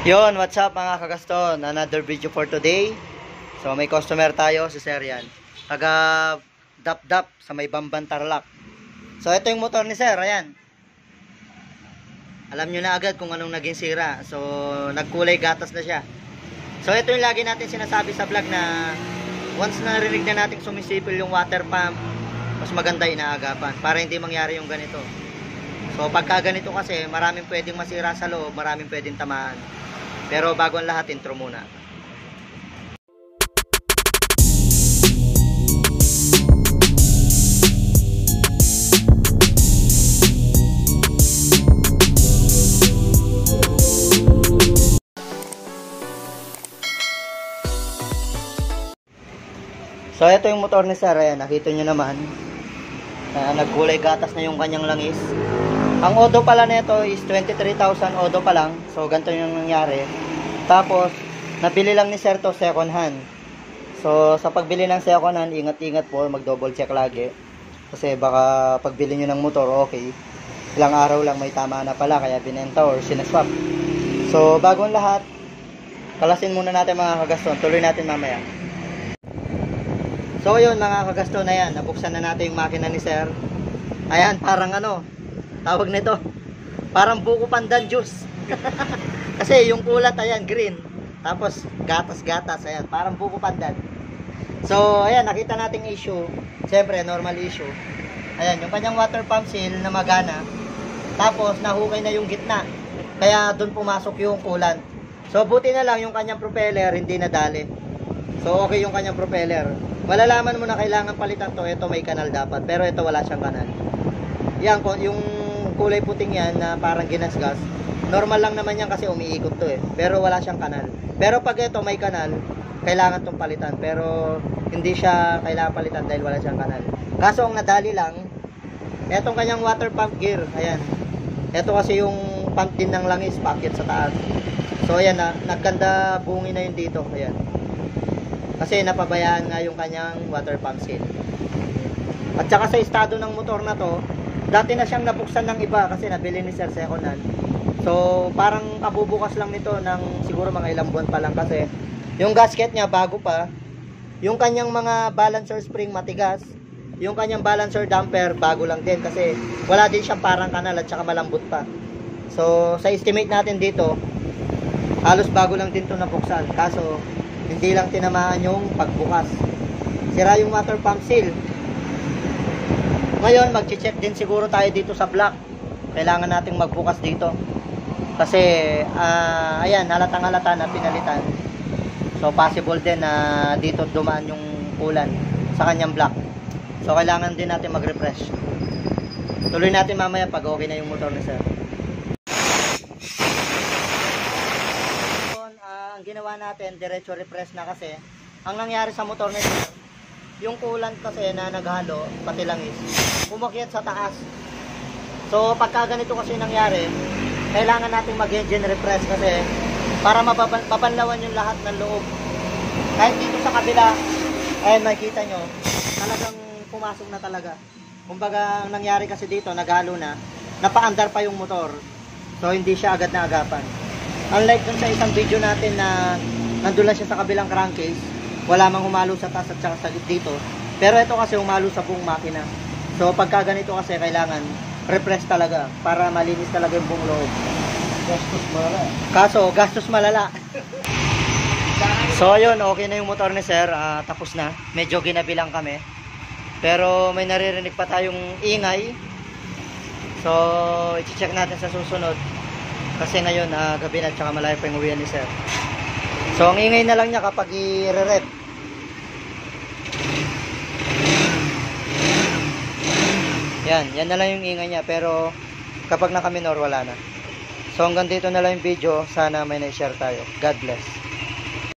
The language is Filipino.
Yon, what's up mga kagaston? Another video for today. So may customer tayo, si Sir yan. Taga Dap-Dap sa may Bamban Tarlac. So ito yung motor ni Sir, ayan. Alam nyo na agad kung anong naging sira. So nagkulay gatas na siya. So ito yung lagi natin sinasabi sa vlog na once na narinig na natin sumisipil yung water pump, mas maganda inaagapan para hindi mangyari yung ganito. So pagka ganito kasi maraming pwedeng masira sa loob, maraming pwedeng tamaan. Pero bago ang lahat, intro muna. So ito yung motor ni Sir, ayan, nakita nyo naman. Nagkulay gatas na yung kanyang langis. Ang odo pala nito is 23,000 odo pa lang. So ganito yung nangyari. Tapos nabili lang ni Sir to second hand. So sa pagbili ng second hand, ingat-ingat po, mag-double check lagi. Kasi baka pagbili nyo ng motor, okay, ilang araw lang may tama na pala kaya binenta or sinaswap. So bagong lahat, kalasin muna natin mga kagaston. Tuloy natin mamaya. So yun mga kagaston, na yan, nabuksan na natin yung makina ni Sir. Ayan, parang ano, tawag nito, parang buko pandan juice. Kasi yung kulat, ayan, green. Tapos gatas-gatas, ayan, parang buko pandan. So ayan, nakita nating issue. Siyempre normal issue. Ayan, yung kanyang water pump seal na magana. Tapos nahukay na yung gitna, kaya dun pumasok yung coolant. So buti na lang yung kanyang propeller hindi nadali. So okay yung kanyang propeller. Malalaman mo na kailangan palitan to. Ito may kanal dapat, pero ito wala siyang kanal. Yan, yung kulay puting yan na parang ginasgas, normal lang naman yan kasi umiikot to eh, pero wala siyang kanal. Pero pag ito may kanal, kailangan tong palitan, pero hindi siya kailangan palitan dahil wala siyang kanal. Kaso ang nadali lang, etong kanyang water pump gear, ayan, ito kasi yung pump din ng langis, packet sa taas. So ayan na, nagkanda bungi na yun dito, ayan, kasi napabayaan nga yung kanyang water pump seal. At saka sa estado ng motor na to, dati na siyang nabuksan ng iba kasi nabili ni Sir second hand. So parang kabubukas lang nito ng siguro mga ilang buwan pa lang, kasi yung gasket niya bago pa, yung kanyang mga balancer spring matigas, yung kanyang balancer damper bago lang din kasi wala din siyang parang kanal at saka malambot pa. So sa estimate natin dito, halos bago lang din to nabuksan, kaso hindi lang tinamaan yung pagbukas. Sira yung water pump seal. Ngayon, mag-check din siguro tayo dito sa block. Kailangan nating magbukas dito. Kasi, ayan, halatang-halata na pinalitan. So, possible din na dito dumaan yung ulan sa kanyang block. So, kailangan din natin mag-refresh. Tuloy natin mamaya pag okay na yung motor ni Sir. Ang ginawa natin, diretso refresh na kasi ang nangyari sa motor ni Sir, yung coolant kasi na naghalo, pati langis, umakyat sa taas. So pagka ganito kasi nangyari, kailangan natin mag-engine refresh kasi para mapapanlawan yung lahat ng loob. Kahit dito sa kabila, ayun makikita nyo, talagang pumasok na talaga. Kumbaga ang nangyari kasi dito, naghalo na, napaandar pa yung motor. So hindi siya agad na agapan. Unlike dun sa isang video natin na nandun lang siya sa kabilang crankcase, wala mang humalo sa taas at saka sa dito. Pero ito kasi humalo sa buong makina. So pagka ganito kasi kailangan refresh talaga para malinis talaga yung buong loob. Gastos malala. Kaso gastos malala. So ayun, okay na yung motor ni Sir, tapos na. Medyo ginabilang kami. Pero may naririnig pa tayong ingay. So i-check natin sa susunod. Kasi ngayon gabi na at saka malayo pa yung uwian ni Sir. So ang ingay na lang niya kapag i-re-rep. Yan na lang yung ingay niya, pero kapag naka-minor wala na. So hanggang dito na lang yung video, sana may na-share tayo. God bless.